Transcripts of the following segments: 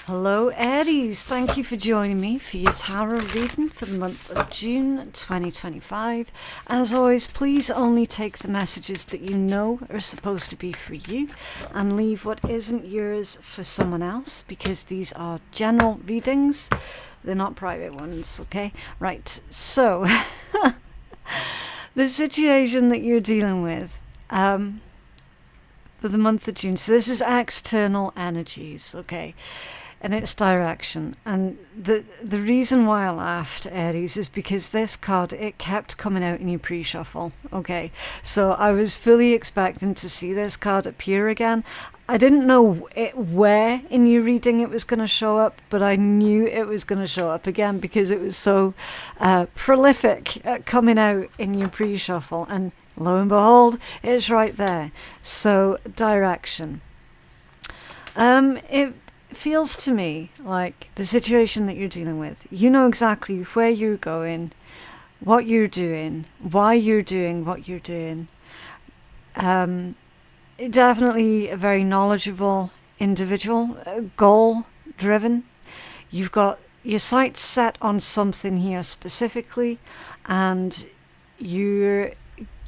Hello Aries, thank you for joining me for your tarot reading for the month of June 2025. As always, please only take the messages that you know are supposed to be for you and leave what isn't yours for someone else, because these are general readings, they're not private ones, okay? Right, so the situation that you're dealing with for the month of June, so this is external energies, okay? And its direction. And the reason why I laughed, Aries, is because this card, it kept coming out in your pre-shuffle. Okay, so I was fully expecting to see this card appear again. I didn't know where in your reading it was going to show up, but I knew it was going to show up again because it was so prolific at coming out in your pre-shuffle. And lo and behold, it's right there. So, direction. It feels to me like the situation that you're dealing with, you know exactly where you're going, what you're doing, why you're doing what you're doing. Definitely a very knowledgeable individual, goal driven. You've got your sights set on something here specifically, and you're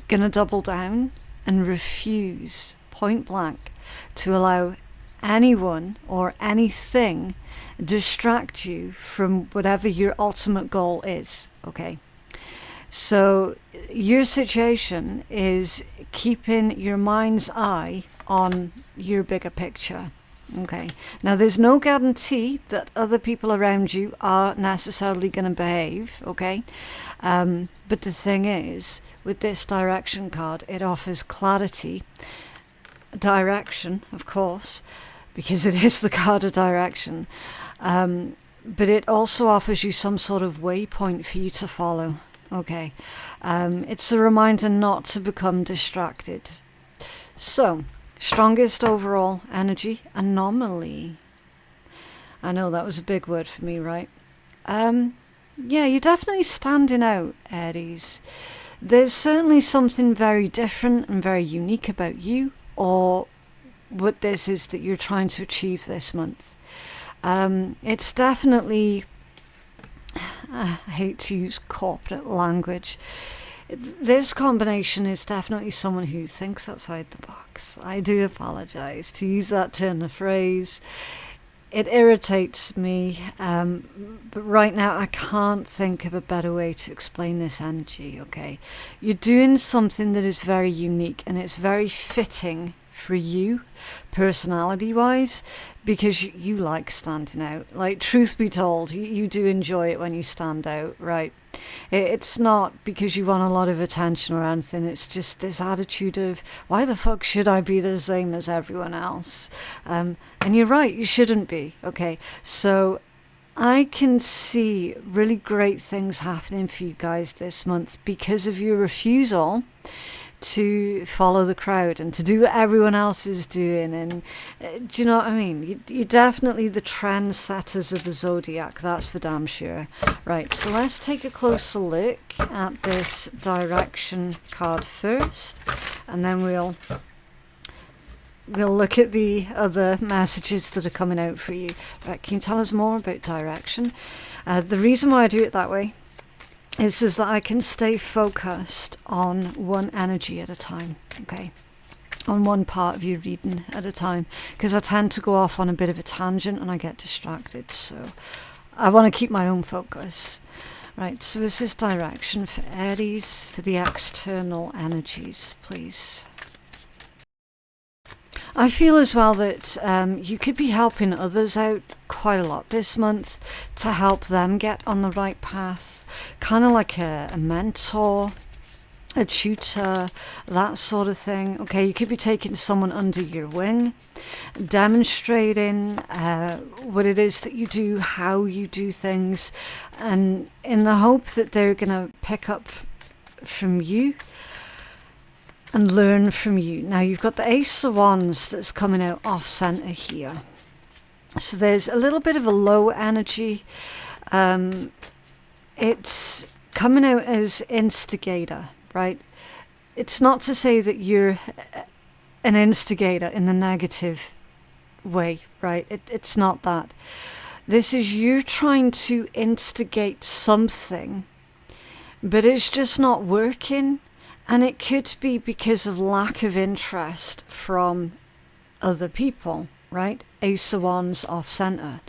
gonna double down and refuse point blank to allow anyone or anything distract you from whatever your ultimate goal is. Okay, so your situation is keeping your mind's eye on your bigger picture. Okay, now there's no guarantee that other people around you are necessarily going to behave, okay, but the thing is, with this direction card, it offers clarity, direction, of course, because it is the card of direction, but it also offers you some sort of waypoint for you to follow. Okay, it's a reminder not to become distracted. So, strongest overall energy, anomaly. I know that was a big word for me, right? Yeah, you're definitely standing out, Aries. There's certainly something very different and very unique about you, or what this is that you're trying to achieve this month. It's definitely, I hate to use corporate language, this combination is definitely someone who thinks outside the box. I do apologize to use that turn of phrase. It irritates me, but right now I can't think of a better way to explain this energy, okay? You're doing something that is very unique and it's very fitting for you, personality-wise, because you like standing out. Like, truth be told, you do enjoy it when you stand out, right? It's not because you want a lot of attention or anything. It's just this attitude of, why the fuck should I be the same as everyone else? And you're right, you shouldn't be, okay? So I can see really great things happening for you guys this month because of your refusal to follow the crowd and to do what everyone else is doing. And do you know what I mean? You're definitely the trendsetters of the zodiac, that's for damn sure. Right, so let's take a closer look at this direction card first, and then we'll look at the other messages that are coming out for you. Right, can you tell us more about direction? The reason why I do it that way is that I can stay focused on one energy at a time, okay? On one part of your reading at a time, because I tend to go off on a bit of a tangent and I get distracted, so I want to keep my own focus. Right, so this is direction for Aries, for the external energies, please. I feel as well that you could be helping others out quite a lot this month to help them get on the right path. Kind of like a mentor, a tutor, that sort of thing. Okay, you could be taking someone under your wing, demonstrating what it is that you do, how you do things, and in the hope that they're going to pick up from you and learn from you. Now you've got the Ace of Wands that's coming out off center here. So there's a little bit of a low energy. It's coming out as instigator, right? It's not to say that you're an instigator in the negative way, right? It's not that. This is you trying to instigate something, but it's just not working. And it could be because of lack of interest from other people, right? Ace of Wands off center.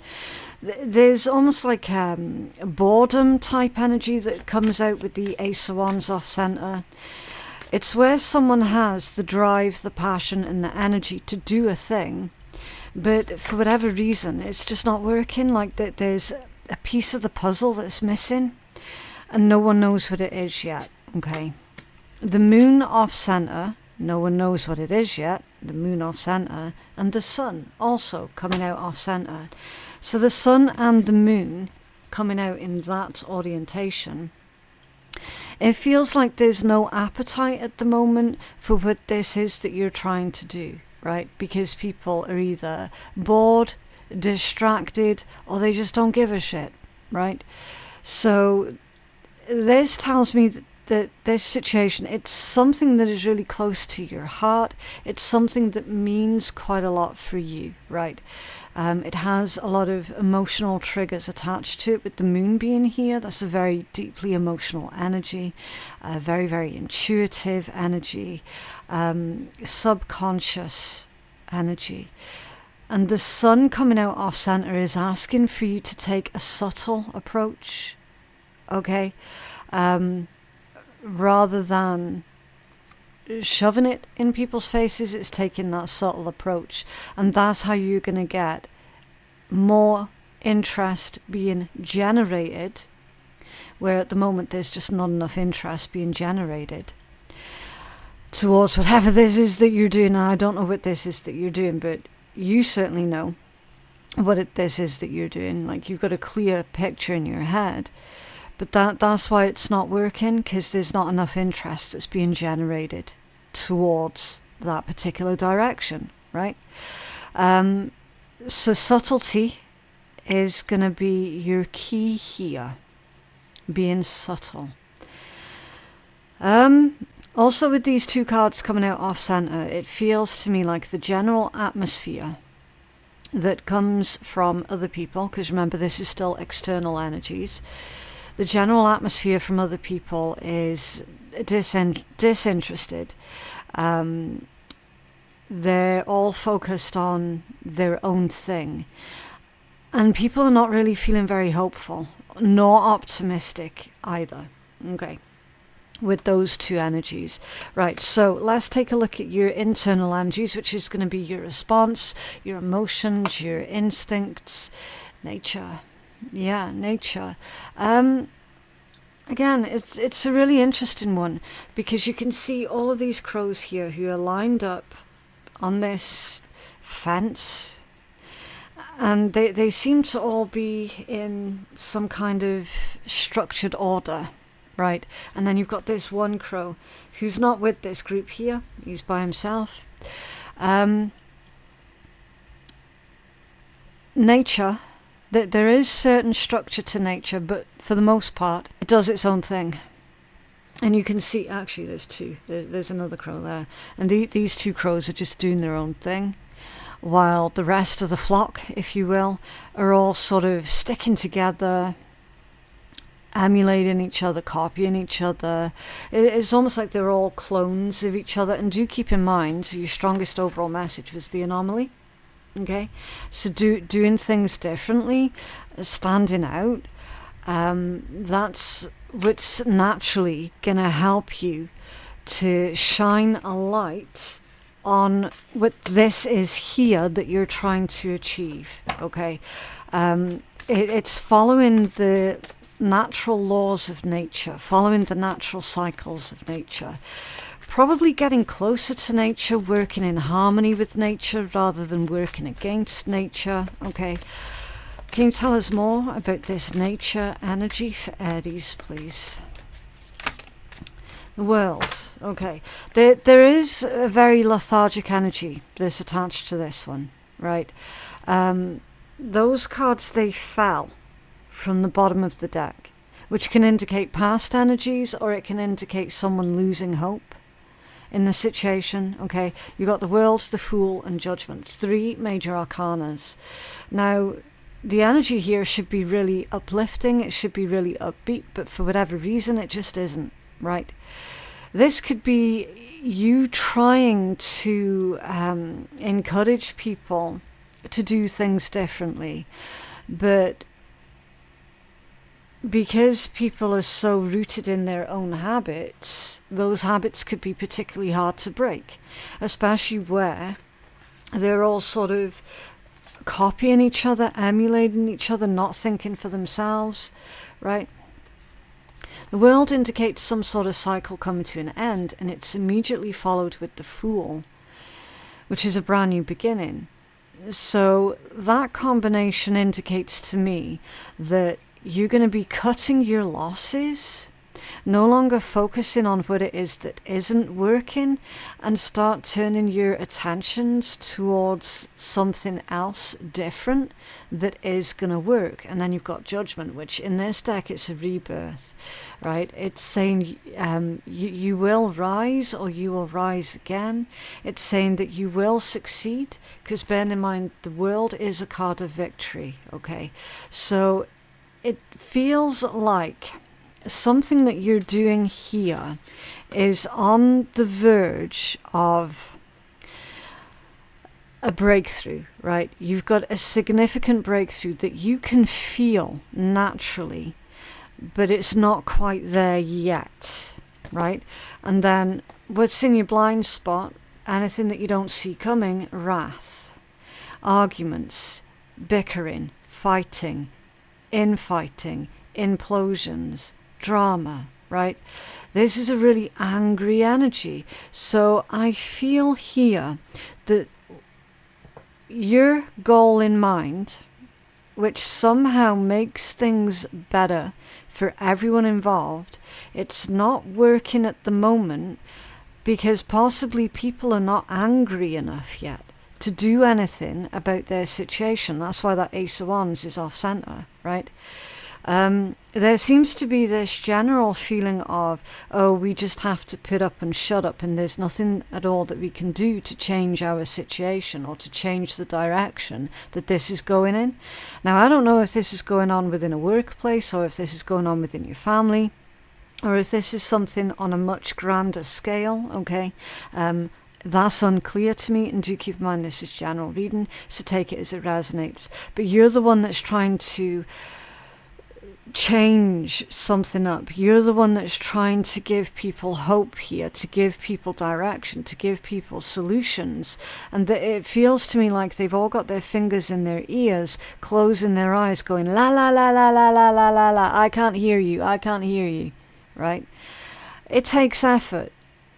There's almost like boredom type energy that comes out with the Ace of Wands off center. It's where someone has the drive, the passion, and the energy to do a thing, but for whatever reason, it's just not working. Like that, there's a piece of the puzzle that's missing, and no one knows what it is yet. Okay. The moon off center, no one knows what it is yet. The moon off center, and the sun also coming out off center. So the sun and the moon coming out in that orientation. It feels like there's no appetite at the moment for what this is that you're trying to do, right? Because people are either bored, distracted, or they just don't give a shit, right? So this tells me that this situation, it's something that is really close to your heart. It's something that means quite a lot for you, right? It has a lot of emotional triggers attached to it, with the moon being here. That's a very deeply emotional energy, very, very intuitive energy, subconscious energy. And the sun coming out off center is asking for you to take a subtle approach, okay? Rather than shoving it in people's faces, it's taking that subtle approach. And that's how you're going to get more interest being generated, where at the moment there's just not enough interest being generated towards whatever this is that you're doing. And I don't know what this is that you're doing, but you certainly know what this is that you're doing. Like, you've got a clear picture in your head. But that's why it's not working, because there's not enough interest that's being generated towards that particular direction, right? So subtlety is going to be your key here, being subtle. Also, with these two cards coming out off center, it feels to me like the general atmosphere that comes from other people, because remember, this is still external energies. The general atmosphere from other people is disinterested. They're all focused on their own thing. And people are not really feeling very hopeful, nor optimistic either. Okay, with those two energies. Right, so let's take a look at your internal energies, which is going to be your response, your emotions, your instincts, nature. Yeah, nature. Again, it's a really interesting one, because you can see all of these crows here who are lined up on this fence, and they seem to all be in some kind of structured order, right? And then you've got this one crow who's not with this group here. He's by himself. Nature. There is certain structure to nature, but for the most part, it does its own thing. And you can see, actually, there's two. There's another crow there. And these two crows are just doing their own thing, while the rest of the flock, if you will, are all sort of sticking together, emulating each other, copying each other. It's almost like they're all clones of each other. And do keep in mind, your strongest overall message was the anomaly. Okay, so doing things differently, standing out, that's what's naturally going to help you to shine a light on what this is here that you're trying to achieve. Okay, it's following the natural laws of nature, following the natural cycles of nature. Probably getting closer to nature, working in harmony with nature rather than working against nature. Okay, can you tell us more about this nature energy for Aries, please? The world. Okay, there is a very lethargic energy that's attached to this one, right? Those cards, they fell from the bottom of the deck, which can indicate past energies, or it can indicate someone losing hope. in the situation, okay? You've got the World, the Fool, and Judgment. 3 major arcanas. Now, the energy here should be really uplifting. It should be really upbeat, but for whatever reason, it just isn't, right? This could be you trying to encourage people to do things differently, but because people are so rooted in their own habits, those habits could be particularly hard to break, especially where they're all sort of copying each other, emulating each other, not thinking for themselves, right? The World indicates some sort of cycle coming to an end, and it's immediately followed with the Fool, which is a brand new beginning. So that combination indicates to me that you're going to be cutting your losses, no longer focusing on what it is that isn't working, and start turning your attentions towards something else different that is going to work. And then you've got Judgment, which in this deck, it's a rebirth, right? It's saying you will rise, or you will rise again. It's saying that you will succeed, because bear in mind, the World is a card of victory, okay? So it feels like something that you're doing here is on the verge of a breakthrough, right? You've got a significant breakthrough that you can feel naturally, but it's not quite there yet, right? And then what's in your blind spot, anything that you don't see coming, wrath, arguments, bickering, fighting, infighting, implosions, drama, right? This is a really angry energy. So I feel here that your goal in mind, which somehow makes things better for everyone involved, it's not working at the moment because possibly people are not angry enough yet to do anything about their situation. That's why that Ace of Wands is off center, right? There seems to be this general feeling of, oh, we just have to put up and shut up, and there's nothing at all that we can do to change our situation or to change the direction that this is going in. Now, I don't know if this is going on within a workplace, or if this is going on within your family, or if this is something on a much grander scale, okay? That's unclear to me, and do keep in mind this is general reading, so take it as it resonates. But you're the one that's trying to change something up. You're the one that's trying to give people hope here, to give people direction, to give people solutions. And it feels to me like they've all got their fingers in their ears, closing their eyes, going, la, la, la, la, la, la, la, la, la, I can't hear you, I can't hear you, right? It takes effort.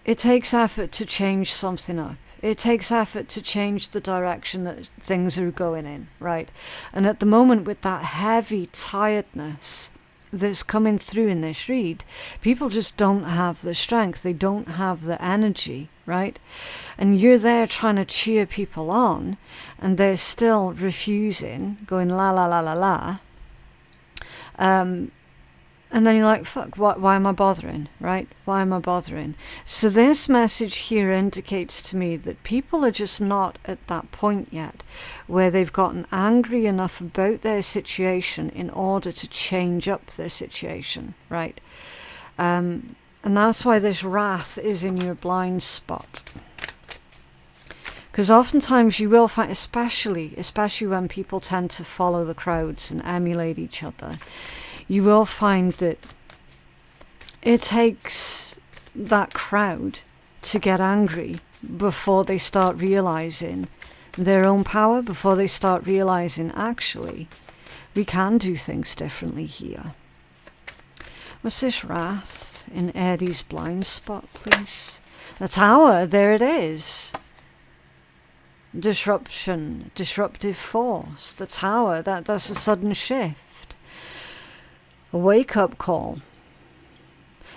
It takes effort to change something up. It takes effort to change the direction that things are going in, right? And at the moment, with that heavy tiredness that's coming through in this read, people just don't have the strength. They don't have the energy, right? And you're there trying to cheer people on, and they're still refusing, going la, la, la, la, la. And then you're like, fuck, why am I bothering, right? Why am I bothering? So this message here indicates to me that people are just not at that point yet where they've gotten angry enough about their situation in order to change up their situation, right? And that's why this wrath is in your blind spot. Because oftentimes you will find, especially when people tend to follow the crowds and emulate each other, you will find that it takes that crowd to get angry before they start realizing their own power, before they start realizing, actually, we can do things differently here. What's this wrath in Aries' blind spot, please? The Tower, there it is. Disruption, disruptive force. The Tower, that's a sudden shift. A wake-up call.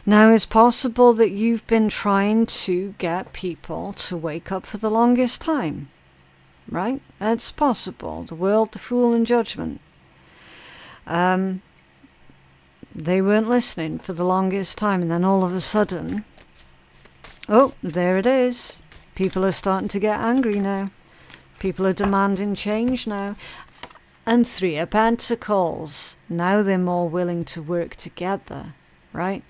Now, it's possible that you've been trying to get people to wake up for the longest time, right? It's possible. The World, the Fool, and Judgment. They weren't listening for the longest time, and then all of a sudden, Oh, there it is. People are starting to get angry now. People are demanding change now. And Three of Pentacles. Now they're more willing to work together, right?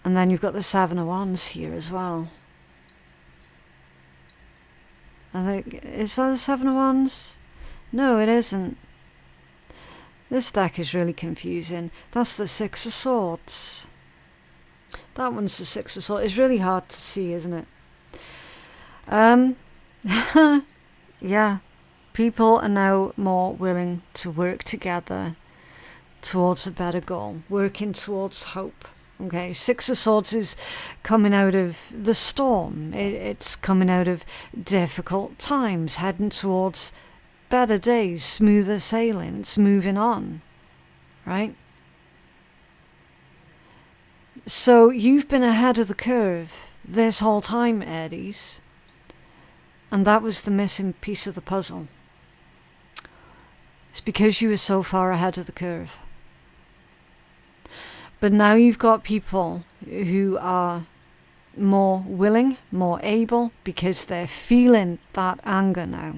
And then you've got the Seven of Wands here as well. I think, is that the Seven of Wands? No, it isn't. This deck is really confusing. That's the Six of Swords. That one's the Six of Swords. It's really hard to see, isn't it? Yeah. People are now more willing to work together towards a better goal. Working towards hope. Okay, Six of Swords is coming out of the storm. It's coming out of difficult times, heading towards better days, smoother sailing. It's moving on, right? So you've been ahead of the curve this whole time, Aries. And that was the missing piece of the puzzle. It's because you were so far ahead of the curve. But now you've got people who are more willing, more able, because they're feeling that anger now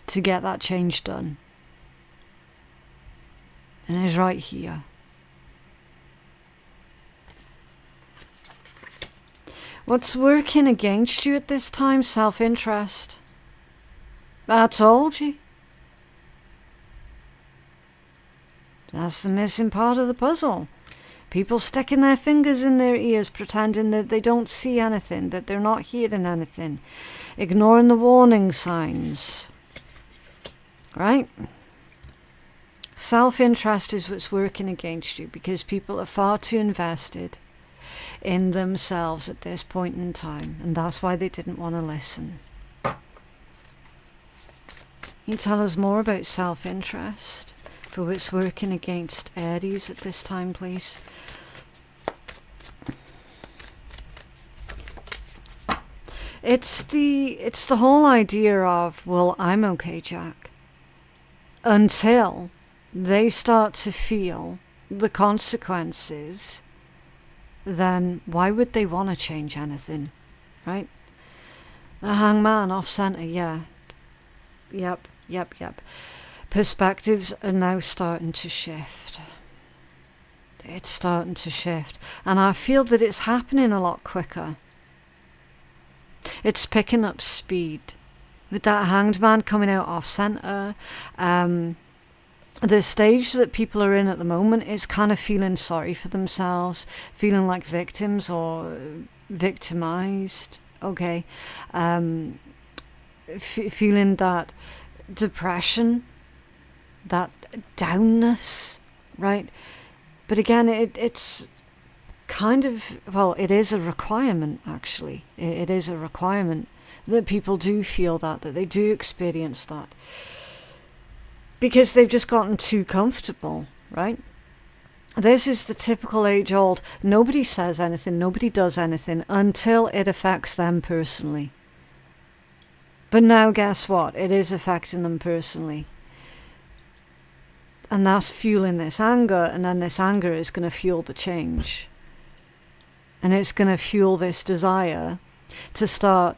to get that change done. And it's right here. What's working against you at this time? Self-interest. I told you. That's the missing part of the puzzle. People sticking their fingers in their ears, pretending that they don't see anything, that they're not hearing anything. Ignoring the warning signs. Right? Self-interest is what's working against you because people are far too invested in themselves at this point in time. And that's why they didn't want to listen. Can you tell us more about self-interest? For what's working against Aries at this time, please. It's the whole idea of, well, I'm okay, Jack. Until they start to feel the consequences, then why would they want to change anything, right? The Hangman off center, yeah. Yep. Perspectives are now starting to shift. It's starting to shift. And I feel that it's happening a lot quicker. It's picking up speed. With that Hanged Man coming out off centre, the stage that people are in at the moment is kind of feeling sorry for themselves, feeling like victims or victimized. Okay. Feeling that depression, that downness, right? But again, it's kind of, well, it is a requirement, actually. It is a requirement that people do feel that they do experience that. Because they've just gotten too comfortable, right? This is the typical age-old, nobody says anything, nobody does anything until it affects them personally. But now guess what? It is affecting them personally. And that's fueling this anger, and then this anger is going to fuel the change. And it's going to fuel this desire to start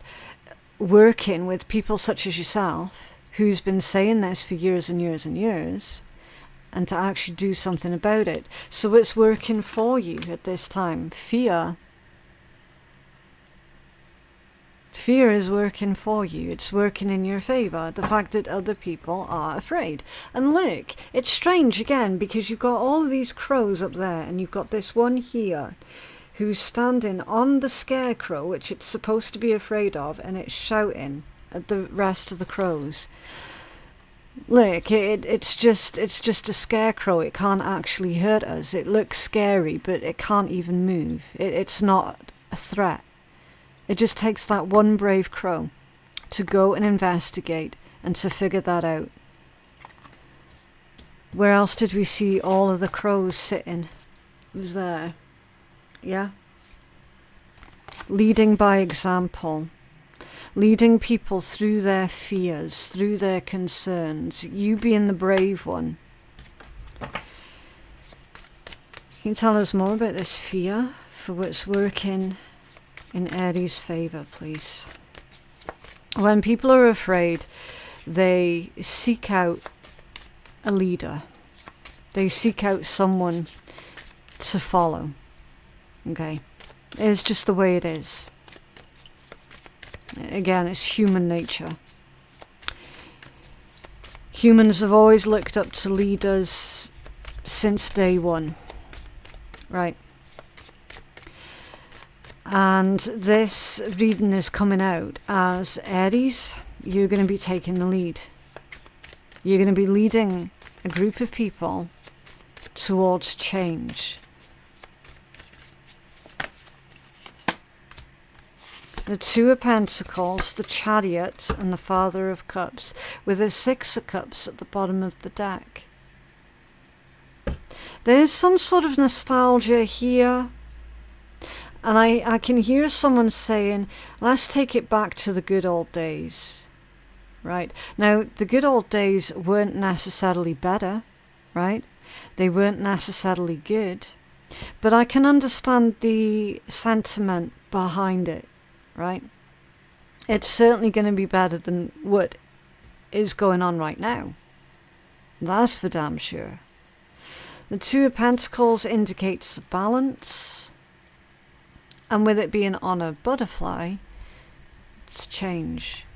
working with people such as yourself, who's been saying this for years and years and years, and to actually do something about it. So it's working for you at this time. Fear is working for you. It's working in your favour. The fact that other people are afraid. And look, it's strange again, because you've got all of these crows up there, and you've got this one here who's standing on the scarecrow, which it's supposed to be afraid of, and it's shouting at the rest of the crows. Look, it's just a scarecrow. It can't actually hurt us. It looks scary, but it can't even move. It's not a threat. It just takes that one brave crow to go and investigate and to figure that out. Where else did we see all of the crows sitting? It was there. Yeah? Leading by example. Leading people through their fears, through their concerns. You being the brave one. Can you tell us more about this fear for what's working in Aries' favor, please. When people are afraid, they seek out a leader. They seek out someone to follow. Okay? It's just the way it is. Again, it's human nature. Humans have always looked up to leaders since day one. Right? And this reading is coming out as Aries, you're going to be taking the lead. You're going to be leading a group of people towards change. The Two of Pentacles, the Chariot, and the Father of Cups, with a Six of Cups at the bottom of the deck. There's some sort of nostalgia here. And I can hear someone saying, let's take it back to the good old days. Right? Now, the good old days weren't necessarily better. Right? They weren't necessarily good. But I can understand the sentiment behind it. Right? It's certainly going to be better than what is going on right now. That's for damn sure. The Two of Pentacles indicates balance. And with it being on a butterfly, it's change.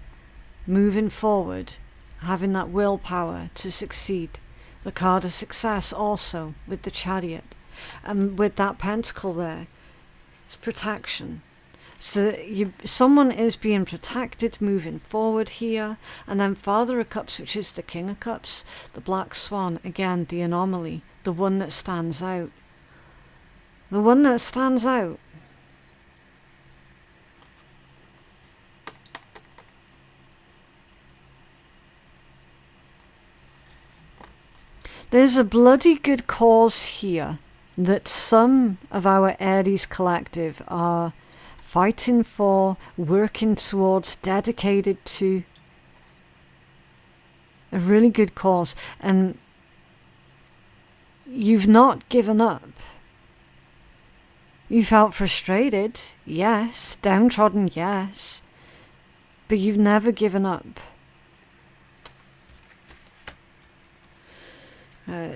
Moving forward, having that willpower to succeed. The card of success also with the Chariot. And with that pentacle there, it's protection. So someone is being protected moving forward here. And then Father of Cups, which is the King of Cups, the Black Swan, again, the anomaly, the one that stands out. The one that stands out. There's a bloody good cause here that some of our Aries collective are fighting for, working towards, dedicated to. A really good cause. And you've not given up. You felt frustrated, yes. Downtrodden, yes. But you've never given up.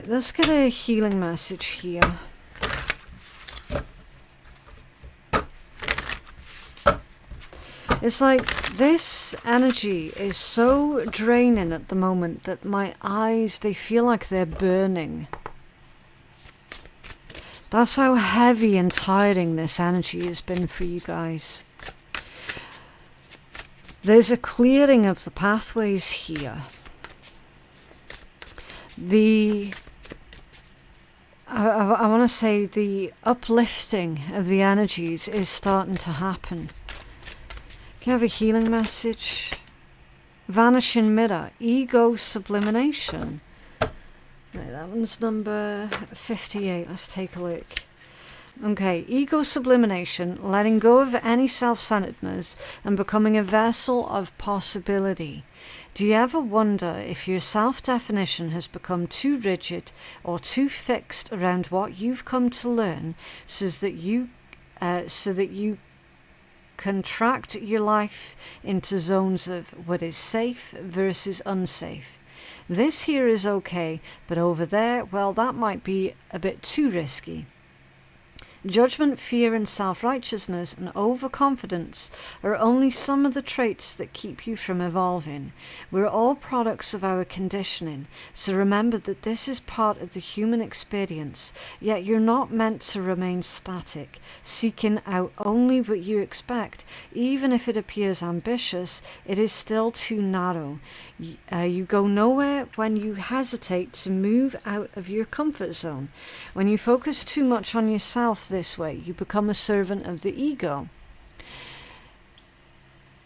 Let's get a healing message here. It's like this energy is so draining at the moment that my eyes, they feel like they're burning. That's how heavy and tiring this energy has been for you guys. There's a clearing of the pathways here. I want to say the uplifting of the energies is starting to happen. Can I have a healing message? Vanishing Mirror, Ego Sublimation. Right, that one's number 58. Let's take a look. Okay, ego sublimation, letting go of any self-centeredness and becoming a vessel of possibility. Do you ever wonder if your self-definition has become too rigid or too fixed around what you've come to learn so that you contract your life into zones of what is safe versus unsafe? This here is okay, but over there, well, that might be a bit too risky. Judgment, fear, and self-righteousness and overconfidence are only some of the traits that keep you from evolving. We're all products of our conditioning, so remember that this is part of the human experience, yet you're not meant to remain static, seeking out only what you expect. Even if it appears ambitious, it is still too narrow. You go nowhere when you hesitate to move out of your comfort zone. When you focus too much on yourself this way, you become a servant of the ego.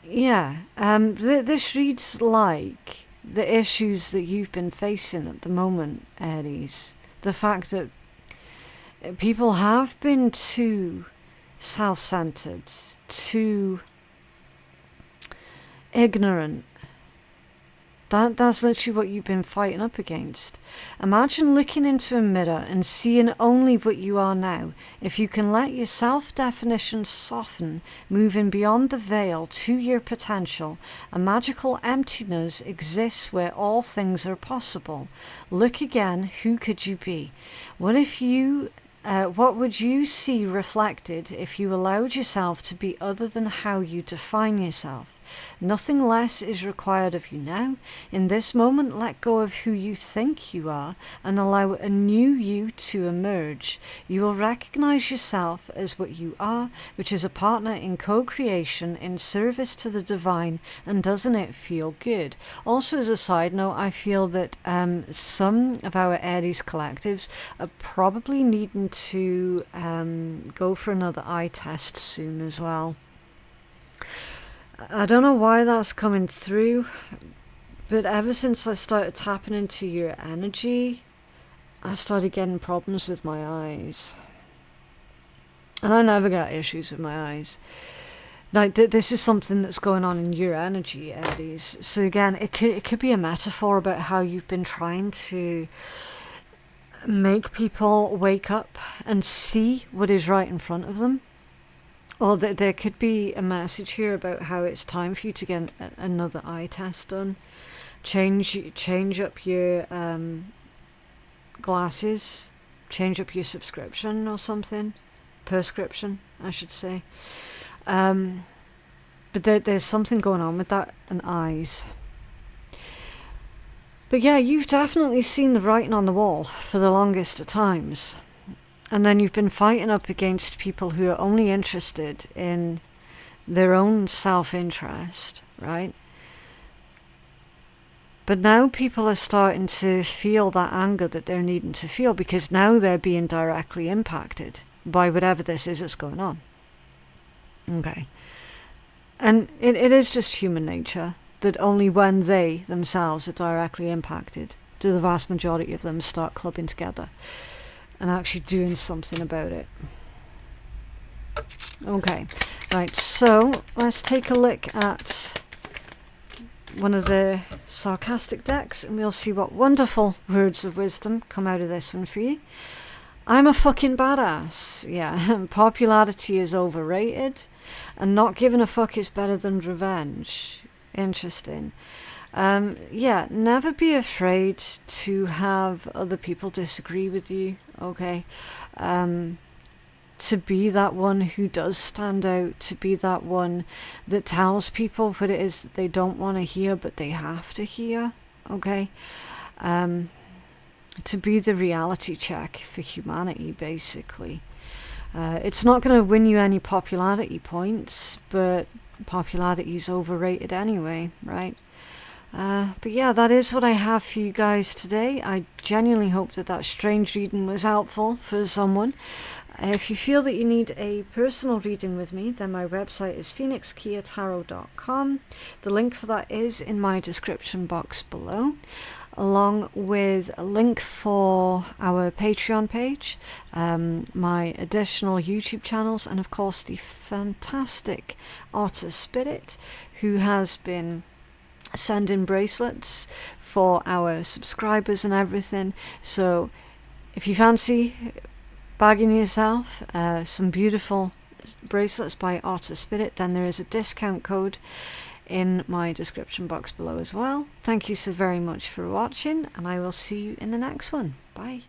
Yeah, this reads like the issues that you've been facing at the moment, Aries. The fact that people have been too self-centered, too ignorant, That's literally what you've been fighting up against. Imagine looking into a mirror and seeing only what you are now. If you can let your self-definition soften, moving beyond the veil to your potential, a magical emptiness exists where all things are possible. Look again, who could you be? What would you see reflected if you allowed yourself to be other than how you define yourself? Nothing less is required of you now. In this moment, let go of who you think you are and allow a new you to emerge. You will recognize yourself as what you are, which is a partner in co-creation, in service to the divine, and doesn't it feel good? Also, as a side note, I feel that some of our Aries collectives are probably needing to go for another eye test soon as well. I don't know why that's coming through, but ever since I started tapping into your energy, I started getting problems with my eyes. And I never got issues with my eyes. Like, this is something that's going on in your energy, Aries. So again, it could be a metaphor about how you've been trying to make people wake up and see what is right in front of them. Or there could be a message here about how it's time for you to get another eye test done. Change up your glasses. Change up your subscription or something. Prescription, I should say. But there's something going on with that and eyes. But yeah, you've definitely seen the writing on the wall for the longest of times. And then you've been fighting up against people who are only interested in their own self-interest, right? But now people are starting to feel that anger that they're needing to feel, because now they're being directly impacted by whatever this is that's going on. Okay. And it is just human nature that only when they themselves are directly impacted do the vast majority of them start clubbing together and actually doing something about it. Okay, right, so let's take a look at one of the sarcastic decks and we'll see what wonderful words of wisdom come out of this one for you. I'm a fucking badass. Yeah, popularity is overrated and not giving a fuck is better than revenge. Interesting. Yeah, never be afraid to have other people disagree with you, okay? To be that one who does stand out, to be that one that tells people what it is that they don't want to hear but they have to hear, okay? To be the reality check for humanity, basically. It's not going to win you any popularity points, but popularity is overrated anyway, right? But yeah, that is what I have for you guys today. I genuinely hope that that strange reading was helpful for someone. If you feel that you need a personal reading with me, then my website is phoenixkeiatarot.com. The link for that is in my description box below, along with a link for our Patreon page, my additional YouTube channels, and of course the fantastic Otter Spirit, who has been sending bracelets for our subscribers and everything. So if you fancy bagging yourself some beautiful bracelets by Otter Spirit, then there is a discount code in my description box below as well. Thank you so very much for watching, and I will see you in the next one. Bye.